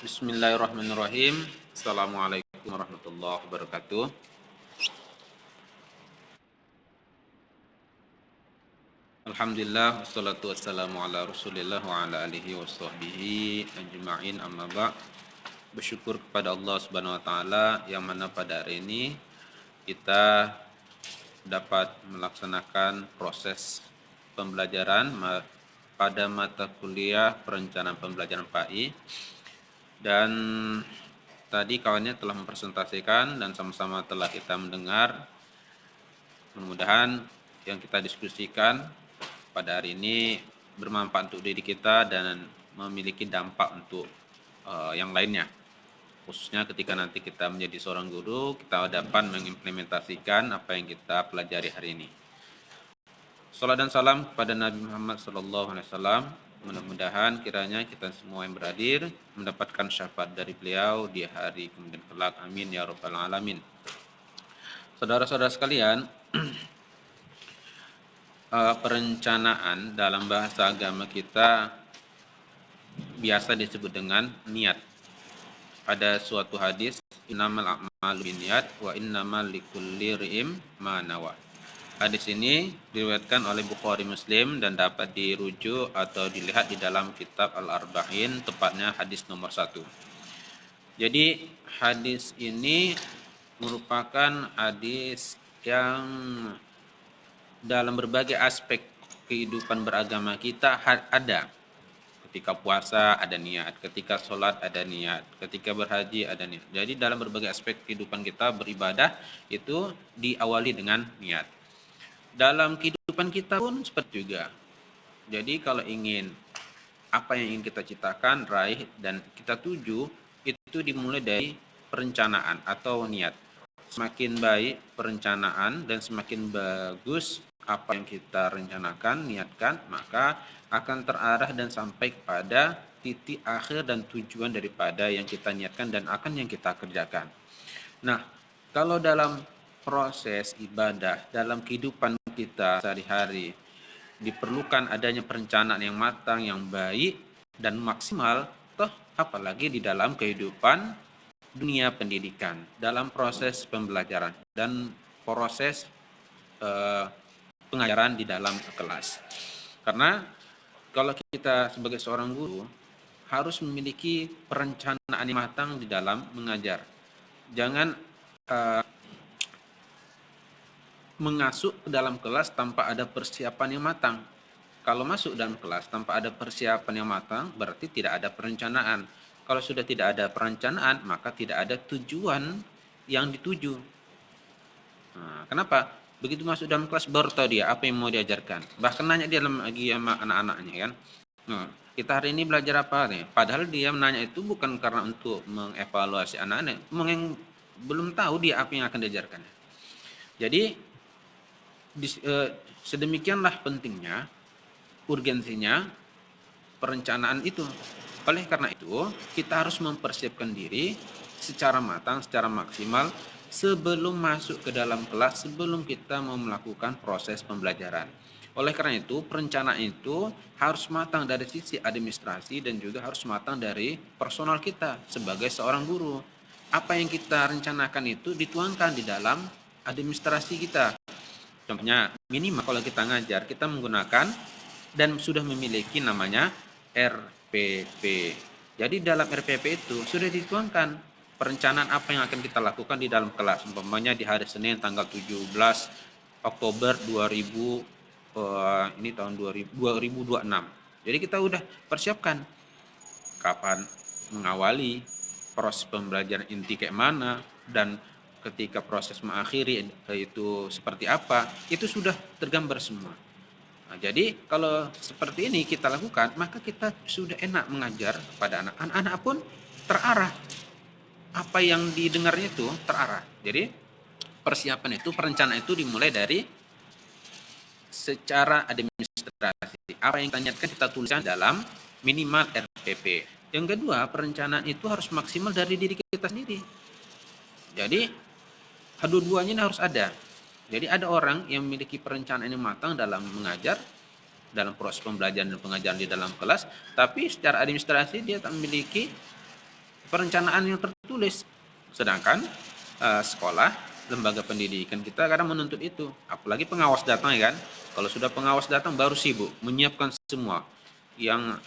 Bismillahirrahmanirrahim. Assalamualaikum warahmatullahi wabarakatuh. Alhamdulillah, wassalatu wassalamu ala rasulillah wa ala alihi wa sahbihi ajma'in, amma ba'. Bersyukur kepada Allah subhanahu wa ta'ala yang mana pada hari ini kita dapat melaksanakan proses pembelajaran pada mata kuliah perencanaan pembelajaran PAI. Dan tadi kawannya telah mempresentasikan dan sama-sama telah kita mendengar. Mudah-mudahan yang kita diskusikan pada hari ini bermanfaat untuk diri kita dan memiliki dampak untuk yang lainnya. Khususnya ketika nanti kita menjadi seorang guru, kita dapat mengimplementasikan apa yang kita pelajari hari ini. Salam dan salam kepada Nabi Muhammad SAW. Mudah-mudahan kiranya kita semua yang berhadir mendapatkan syafaat dari beliau di hari kemudian kelak. Amin ya rabbal alamin. Saudara-saudara sekalian, perencanaan dalam bahasa agama kita biasa disebut dengan niat. Ada suatu hadis, innamal a'malu binniyat wa innamal likulli imri'in ma nawa. Hadis ini diriwayatkan oleh Bukhari Muslim dan dapat dirujuk atau dilihat di dalam kitab Al-Arba'in, tepatnya hadis nomor 1. Jadi hadis ini merupakan hadis yang dalam berbagai aspek kehidupan beragama kita ada. Ketika puasa ada niat, ketika sholat ada niat, ketika berhaji ada niat. Jadi dalam berbagai aspek kehidupan kita beribadah itu diawali dengan niat. Dalam kehidupan kita pun seperti juga. Jadi kalau ingin apa yang ingin kita ciptakan, raih dan kita tuju, itu dimulai dari perencanaan atau niat. Semakin baik perencanaan dan semakin bagus apa yang kita rencanakan, niatkan, maka akan terarah dan sampai pada titik akhir dan tujuan daripada yang kita niatkan dan akan yang kita kerjakan. Nah, kalau dalam proses ibadah, dalam kehidupan kita sehari-hari, diperlukan adanya perencanaan yang matang, yang baik, dan maksimal, toh apalagi di dalam kehidupan dunia pendidikan, dalam proses pembelajaran dan proses pengajaran di dalam kelas. Karena kalau kita sebagai seorang guru harus memiliki perencanaan yang matang di dalam mengajar. Jangan mengasuh ke dalam kelas tanpa ada persiapan yang matang. Kalau masuk dalam kelas tanpa ada persiapan yang matang, berarti tidak ada perencanaan. Kalau sudah tidak ada perencanaan, maka tidak ada tujuan yang dituju. Nah, kenapa? Begitu masuk dalam kelas baru tahu dia apa yang mau diajarkan. Bahkan nanya dia lagi sama anak-anaknya kan. Nah, kita hari ini belajar apa nih? Padahal dia menanya itu bukan karena untuk mengevaluasi anak-anak, belum tahu dia apa yang akan diajarkan. Jadi sedemikianlah pentingnya, urgensinya perencanaan itu. Oleh karena itu, kita harus mempersiapkan diri secara matang, secara maksimal sebelum masuk ke dalam kelas, sebelum kita mau melakukan proses pembelajaran. Oleh karena itu, perencanaan itu harus matang dari sisi administrasi dan juga harus matang dari personal kita sebagai seorang guru. Apa yang kita rencanakan itu dituangkan di dalam administrasi kita. Contohnya, minimal kalau kita ngajar, kita menggunakan dan sudah memiliki namanya RPP. Jadi dalam RPP itu sudah dituangkan perencanaan apa yang akan kita lakukan di dalam kelas. Umpamanya di hari Senin tanggal 17 Oktober 2000 ini tahun 2026. Jadi kita udah persiapkan kapan mengawali proses pembelajaran inti kayak mana dan ketika proses mengakhiri itu seperti apa, itu sudah tergambar semua. Nah, jadi kalau seperti ini kita lakukan, maka kita sudah enak mengajar kepada anak. Anak-anak pun terarah. Apa yang didengarnya itu terarah. Jadi persiapan itu, perencanaan itu dimulai dari secara administrasi. Apa yang kita niatkan kita tuliskan dalam minimal RPP. Yang kedua, perencanaan itu harus maksimal dari diri kita sendiri. Jadi dua-duanya harus ada. Jadi ada orang yang memiliki perencanaan yang matang dalam mengajar, dalam proses pembelajaran dan pengajaran di dalam kelas, tapi secara administrasi dia tak memiliki perencanaan yang tertulis. Sedangkan sekolah, lembaga pendidikan kita kadang menuntut itu. Apalagi pengawas datang ya kan. Kalau sudah pengawas datang baru sibuk menyiapkan semua. Yang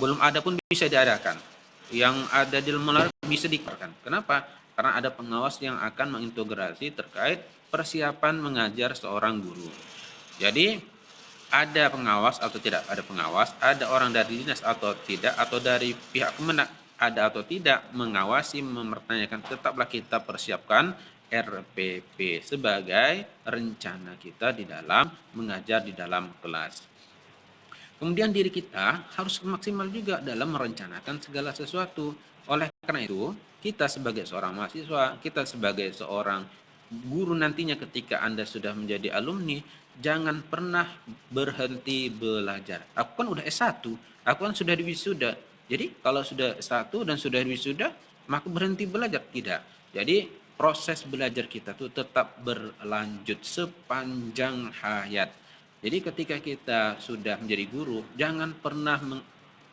belum ada pun bisa diadakan. Yang ada di lembaga bisa dikeluarkan. Kenapa? Karena ada pengawas yang akan mengintegrasi terkait persiapan mengajar seorang guru. Jadi ada pengawas atau tidak ada pengawas, ada orang dari dinas atau tidak, atau dari pihak kemenang ada atau tidak, mengawasi, mempertanyakan, tetaplah kita persiapkan RPP sebagai rencana kita di dalam mengajar di dalam kelas. Kemudian diri kita harus maksimal juga dalam merencanakan segala sesuatu. Oleh karena itu, kita sebagai seorang mahasiswa, kita sebagai seorang guru nantinya ketika Anda sudah menjadi alumni, jangan pernah berhenti belajar. Aku kan udah S1, aku kan sudah diwisuda. Jadi kalau sudah S1 dan sudah diwisuda, maka berhenti belajar? Tidak. Jadi proses belajar kita tuh tetap berlanjut sepanjang hayat. Jadi ketika kita sudah menjadi guru, jangan pernah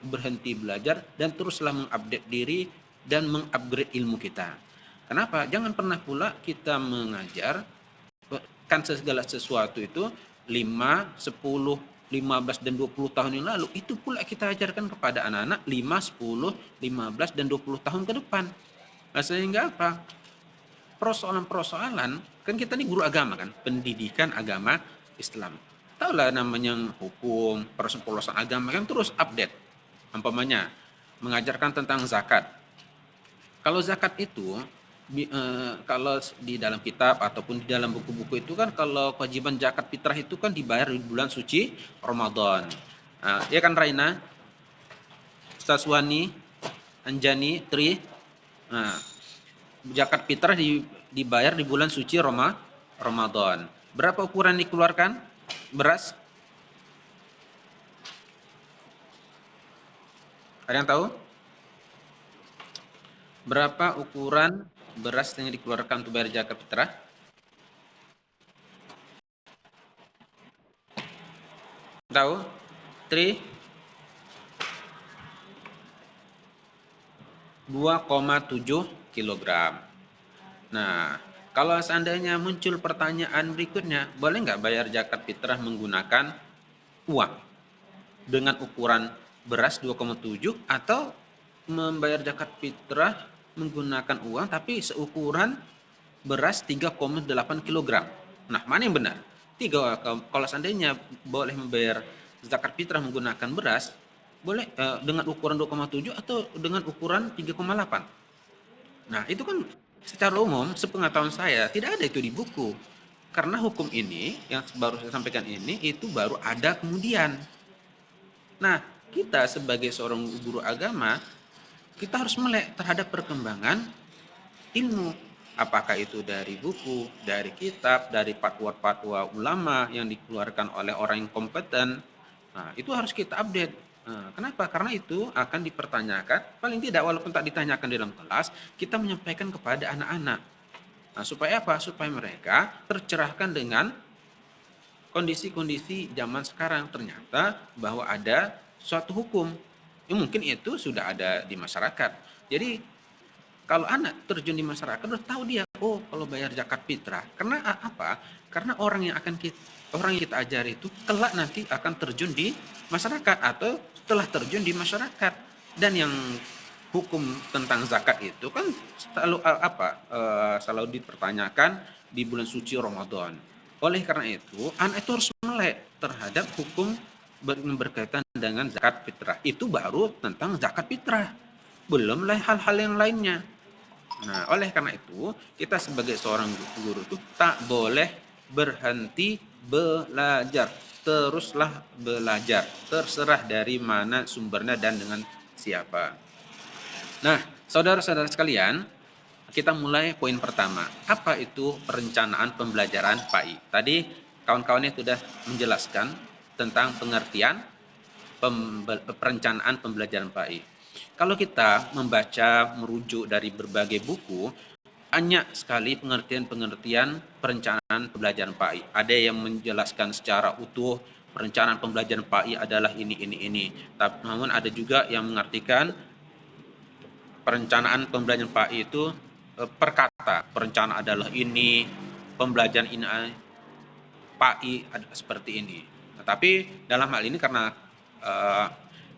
berhenti belajar dan teruslah mengupdate diri dan mengupgrade ilmu kita. Kenapa? Jangan pernah pula kita mengajar kan segala sesuatu itu 5, 10, 15 dan 20 tahun yang lalu, itu pula kita ajarkan kepada anak-anak 5, 10, 15 dan 20 tahun ke depan. Nah, sehingga apa? Persoalan-persoalan, kan kita ini guru agama kan, pendidikan agama Islam. Tahulah namanya hukum, persoalan agama kan terus update. Umpamanya mengajarkan tentang zakat. Kalau zakat itu kalau di dalam kitab ataupun di dalam buku-buku itu kan kalau kewajiban zakat fitrah itu kan dibayar di bulan suci Ramadan. Ya kan Raina, Saswani, Anjani, Tri. Nah, zakat fitrah dibayar di bulan suci Ramadan. Berapa ukuran dikeluarkan beras? Ada yang tahu? Berapa ukuran beras yang dikeluarkan untuk bayar zakat fitrah? Tahu? Tri? 2,7 kilogram. Nah, kalau seandainya muncul pertanyaan berikutnya, boleh nggak bayar zakat fitrah menggunakan uang dengan ukuran beras 2,7 atau membayar zakat fitrah menggunakan uang tapi seukuran beras 3,8 kilogram? Nah, mana yang benar? Kalau seandainya boleh membayar zakat fitrah menggunakan beras, boleh dengan ukuran 2,7 atau dengan ukuran 3,8. Nah, itu kan secara umum sepengetahuan saya tidak ada itu di buku. Karena hukum ini yang baru saya sampaikan ini itu baru ada kemudian. Nah, kita sebagai seorang guru agama, kita harus melek terhadap perkembangan ilmu. Apakah itu dari buku, dari kitab, dari fatwa-fatwa ulama yang dikeluarkan oleh orang yang kompeten. Nah, itu harus kita update. Nah, kenapa? Karena itu akan dipertanyakan, paling tidak walaupun tak ditanyakan di dalam kelas, kita menyampaikan kepada anak-anak. Nah, supaya apa? Supaya mereka tercerahkan dengan kondisi-kondisi zaman sekarang. Ternyata bahwa ada suatu hukum. Mungkin itu sudah ada di masyarakat. Jadi kalau anak terjun di masyarakat udah tahu dia, oh kalau bayar zakat fitrah. Karena apa? Karena orang yang kita ajari itu kelak nanti akan terjun di masyarakat atau telah terjun di masyarakat. Dan yang hukum tentang zakat itu kan selalu dipertanyakan di bulan suci Ramadan. Oleh karena itu, anak itu harus melek terhadap hukum berkaitan dengan zakat fitrah. Itu baru tentang zakat fitrah. Belum hal-hal yang lainnya. Nah, oleh karena itu, kita sebagai seorang guru itu tak boleh berhenti belajar. Teruslah belajar. Terserah dari mana sumbernya dan dengan siapa. Nah, saudara-saudara sekalian, kita mulai poin pertama. Apa itu perencanaan pembelajaran PAI? Tadi kawan-kawannya sudah menjelaskan tentang pengertian perencanaan pembelajaran PAI. Kalau kita membaca, merujuk dari berbagai buku, banyak sekali pengertian-pengertian perencanaan pembelajaran PAI. Ada yang menjelaskan secara utuh perencanaan pembelajaran PAI adalah ini. Namun ada juga yang mengartikan perencanaan pembelajaran PAI itu per kata. Perencanaan adalah ini, pembelajaran ini PAI seperti ini. Tetapi dalam hal ini karena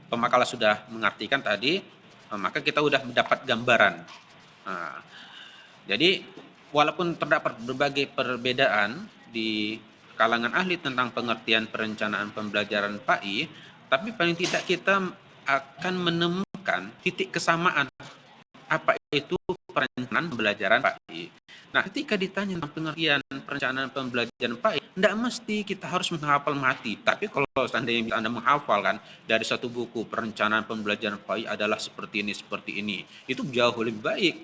pemakalah sudah mengartikan tadi, maka kita sudah mendapat gambaran. Nah, jadi walaupun terdapat berbagai perbedaan di kalangan ahli tentang pengertian perencanaan pembelajaran PAI, tapi paling tidak kita akan menemukan titik kesamaan apa itu perencanaan pembelajaran PAI. Nah, ketika ditanya tentang pengertian perencanaan pembelajaran PAI, tidak mesti kita harus menghafal mati. Tapi kalau seandainya Anda menghafal kan dari satu buku perencanaan pembelajaran PAI adalah seperti ini, itu jauh lebih baik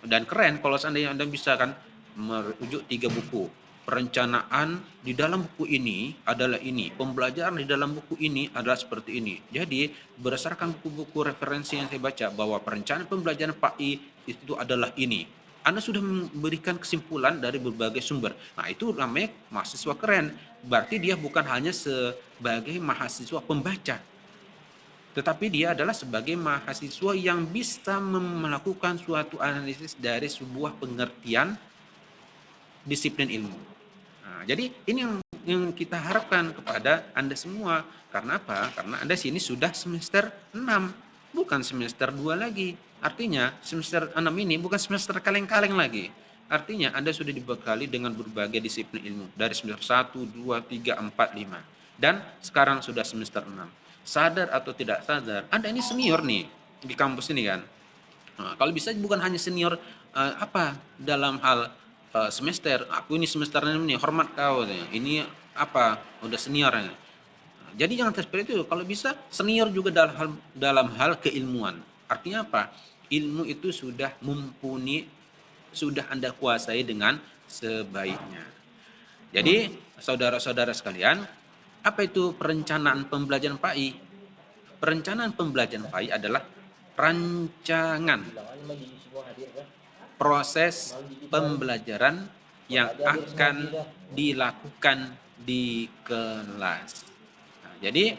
dan keren kalau seandainya Anda bisa kan merujuk 3 buku. Perencanaan di dalam buku ini adalah ini, pembelajaran di dalam buku ini adalah seperti ini. Jadi berdasarkan buku-buku referensi yang saya baca bahwa perencanaan pembelajaran PAI itu adalah ini. Anda sudah memberikan kesimpulan dari berbagai sumber. Nah, itu namanya mahasiswa keren. Berarti dia bukan hanya sebagai mahasiswa pembaca, tetapi dia adalah sebagai mahasiswa yang bisa melakukan suatu analisis dari sebuah pengertian disiplin ilmu. Nah, jadi ini yang kita harapkan kepada Anda semua. Karena apa? Karena Anda sini sudah semester 6, bukan semester 2 lagi. Artinya semester 6 ini bukan semester kaleng-kaleng lagi. Artinya Anda sudah dibekali dengan berbagai disiplin ilmu dari semester 1, 2, 3, 4, 5. Dan sekarang sudah semester 6. Sadar atau tidak sadar, Anda ini senior nih di kampus ini kan. Nah, kalau bisa bukan hanya senior dalam hal semester, aku ini semester ini hormat kau, ini udah senior. Jadi jangan seperti itu. Kalau bisa senior juga dalam hal keilmuan. Artinya apa? Ilmu itu sudah mumpuni, sudah Anda kuasai dengan sebaiknya. Jadi saudara-saudara sekalian, apa itu perencanaan pembelajaran PAI? Perencanaan pembelajaran PAI adalah rancangan proses pembelajaran yang akan dilakukan di kelas. Nah, jadi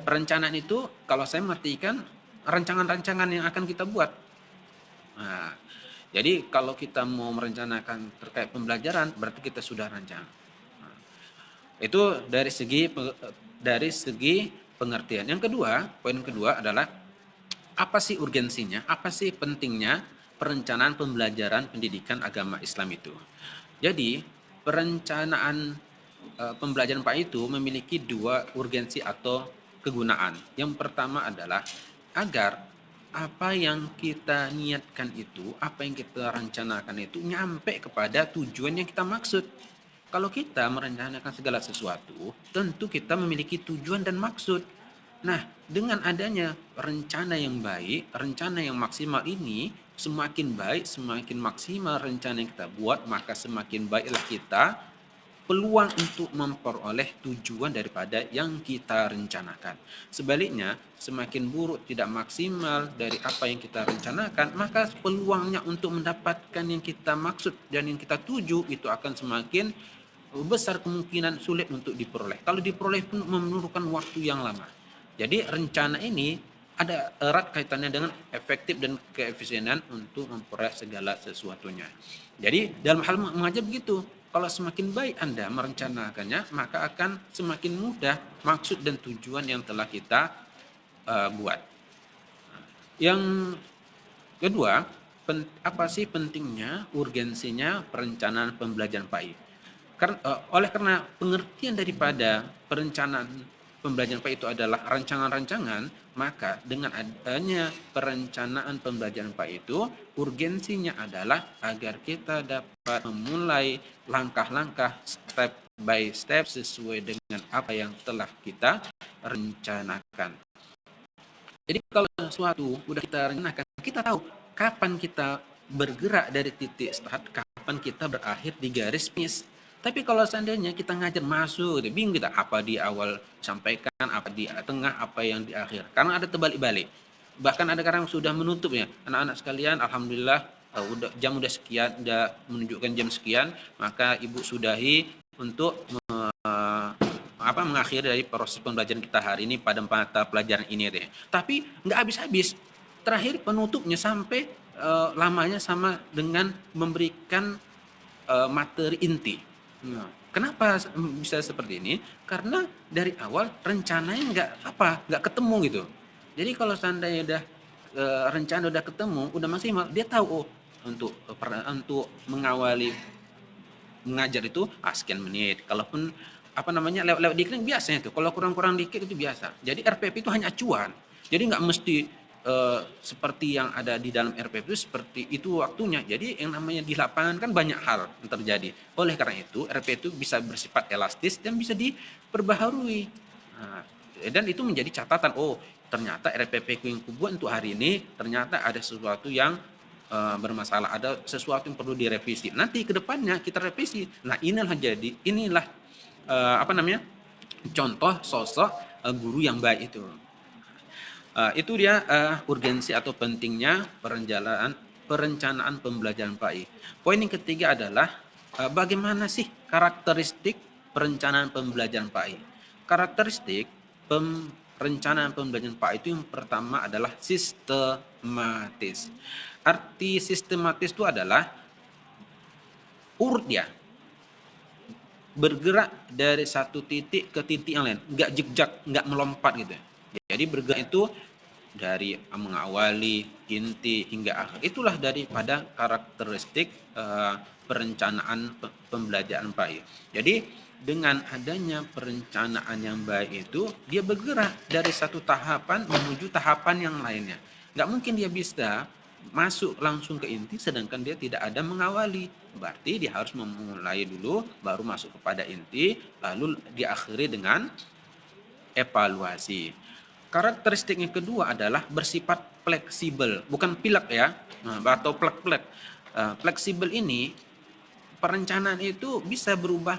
perencanaan itu kalau saya mengartikan rancangan-rancangan yang akan kita buat. Nah, jadi kalau kita mau merencanakan terkait pembelajaran berarti kita sudah rancang. Nah, itu dari segi pengertian. Yang kedua, poin kedua adalah apa sih urgensinya, apa sih pentingnya perencanaan pembelajaran pendidikan agama Islam itu. Jadi perencanaan pembelajaran PAI itu memiliki 2 urgensi atau kegunaan. Yang pertama adalah agar apa yang kita niatkan itu, apa yang kita rencanakan itu nyampe kepada tujuan yang kita maksud. Kalau kita merencanakan segala sesuatu, tentu kita memiliki tujuan dan maksud. Nah, dengan adanya rencana yang baik, rencana yang maksimal ini, semakin baik, semakin maksimal rencana yang kita buat, maka semakin baiklah kita peluang untuk memperoleh tujuan daripada yang kita rencanakan. Sebaliknya, semakin buruk tidak maksimal dari apa yang kita rencanakan, maka peluangnya untuk mendapatkan yang kita maksud dan yang kita tuju itu akan semakin besar kemungkinan sulit untuk diperoleh. Kalau diperoleh pun memerlukan waktu yang lama. Jadi rencana ini ada erat kaitannya dengan efektif dan keefisienan untuk memperoleh segala sesuatunya. Jadi dalam hal mengajar begitu, kalau semakin baik Anda merencanakannya, maka akan semakin mudah maksud dan tujuan yang telah kita buat. Yang kedua, apa sih pentingnya, urgensinya perencanaan pembelajaran PAI? Karena pengertian daripada perencanaan pembelajaran PAI itu adalah rancangan-rancangan, maka dengan adanya perencanaan pembelajaran PAI itu, urgensinya adalah agar kita dapat memulai langkah-langkah step by step sesuai dengan apa yang telah kita rencanakan. Jadi kalau sesuatu sudah kita rencanakan, kita tahu kapan kita bergerak dari titik start, kapan kita berakhir di garis finish. Tapi kalau seandainya kita ngajar masuk, bingung kita apa di awal sampaikan, apa di tengah, apa yang di akhir. Karena ada terbalik-balik. Bahkan ada kadang sudah menutup ya. Anak-anak sekalian, alhamdulillah jam udah sekian, udah menunjukkan jam sekian, maka ibu sudahi untuk mengakhiri dari proses pembelajaran kita hari ini pada mata pelajaran ini deh. Tapi nggak habis-habis. terakhir penutupnya sampai lamanya sama dengan memberikan materi inti. Nah, kenapa bisa seperti ini? Karena dari awal rencananya nggak ketemu gitu. Jadi kalau seandainya udah rencana udah ketemu, udah maksimal, dia tahu untuk mengawali mengajar itu sekian menit. Kalaupun lewat dikit biasanya itu. Kalau kurang-kurang dikit itu biasa. Jadi RPP itu hanya acuan. Jadi nggak mesti seperti yang ada di dalam RPP itu seperti itu waktunya. Jadi yang namanya di lapangan kan banyak hal yang terjadi. Oleh karena itu RPP itu bisa bersifat elastis dan bisa diperbaharui. Nah, dan itu menjadi catatan. Oh, ternyata RPP yang kubuat untuk hari ini ternyata ada sesuatu yang bermasalah, ada sesuatu yang perlu direvisi. Nanti ke depannya kita revisi. Nah, inilah contoh sosok guru yang baik itu. Itu dia urgensi atau pentingnya perencanaan pembelajaran PAI. Poin yang ketiga adalah bagaimana sih karakteristik perencanaan pembelajaran PAI. Karakteristik perencanaan pembelajaran PAI itu yang pertama adalah sistematis. Arti sistematis itu adalah urut dia, bergerak dari satu titik ke titik yang lain, nggak jejak, nggak melompat gitu. Jadi bergerak itu dari mengawali inti hingga akhir. Itulah daripada karakteristik perencanaan pembelajaran PAI. Jadi dengan adanya perencanaan yang baik itu, dia bergerak dari satu tahapan menuju tahapan yang lainnya. Nggak mungkin dia bisa masuk langsung ke inti sedangkan dia tidak ada mengawali. Berarti dia harus memulai dulu baru masuk kepada inti, lalu diakhiri dengan evaluasi. Karakteristik yang kedua adalah bersifat fleksibel, bukan pilek ya, atau plek-plek. Fleksibel ini perencanaan itu bisa berubah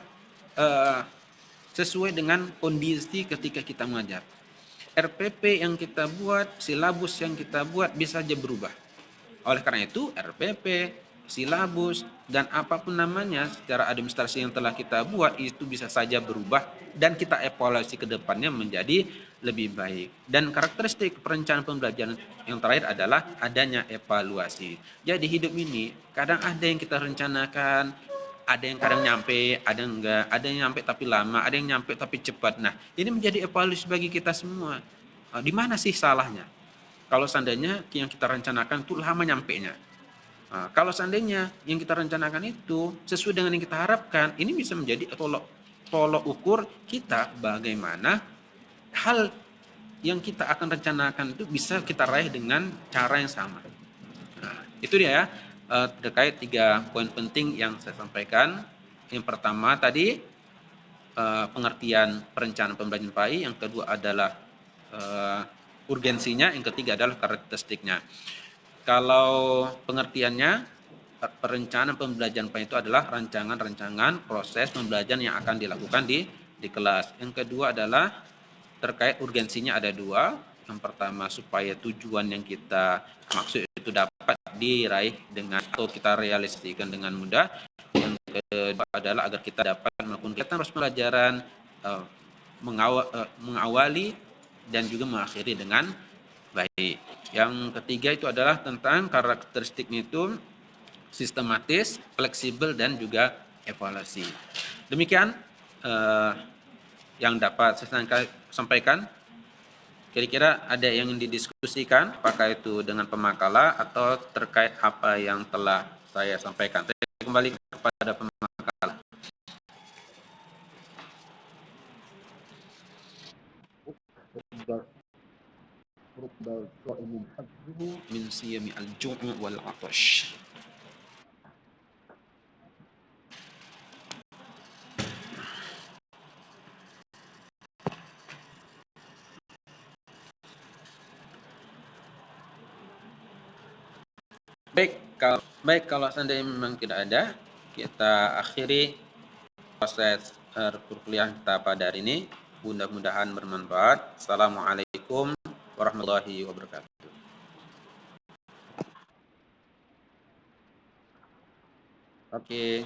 sesuai dengan kondisi ketika kita mengajar. RPP yang kita buat, silabus yang kita buat bisa saja berubah. Oleh karena itu, RPP, silabus, dan apapun namanya secara administrasi yang telah kita buat itu bisa saja berubah dan kita evaluasi ke depannya menjadi lebih baik. Dan karakteristik perencanaan pembelajaran yang terakhir adalah adanya evaluasi. Jadi hidup ini kadang ada yang kita rencanakan, ada yang kadang nyampe, ada yang enggak, ada yang nyampe tapi lama, ada yang nyampe tapi cepat. Nah, ini menjadi evaluasi bagi kita semua. Di mana sih salahnya? Kalau seandainya yang kita rencanakan itu lama nyampenya. Nah, kalau seandainya yang kita rencanakan itu sesuai dengan yang kita harapkan, ini bisa menjadi tolok ukur kita bagaimana hal yang kita akan rencanakan itu bisa kita raih dengan cara yang sama. Nah, itu dia ya, terkait 3 poin penting yang saya sampaikan. Yang pertama tadi pengertian perencanaan pembelajaran PAI, yang kedua adalah urgensinya, yang ketiga adalah karakteristiknya. Kalau pengertiannya, perencanaan pembelajaran PAI itu adalah rancangan proses pembelajaran yang akan dilakukan di kelas. Yang kedua adalah terkait urgensinya ada 2. Yang pertama supaya tujuan yang kita maksud itu dapat diraih dengan atau kita realisasikan dengan mudah. Yang kedua adalah agar kita dapat melakukan kegiatan proses pembelajaran, mengawali dan juga mengakhiri dengan baik. Yang ketiga itu adalah tentang karakteristiknya itu sistematis, fleksibel, dan juga evaluasi. Demikian yang dapat saya sampaikan. Kira-kira ada yang didiskusikan, apakah itu dengan pemakalah atau terkait apa yang telah saya sampaikan. Saya kembali kepada pemakalah. Min siyami al-ju' wal 'atash. Baik, kalau seandainya memang tidak ada, kita akhiri proses perkuliahan kita pada hari ini. Mudah-mudahan bermanfaat. Assalamualaikum warahmatullahi wabarakatuh. Oke.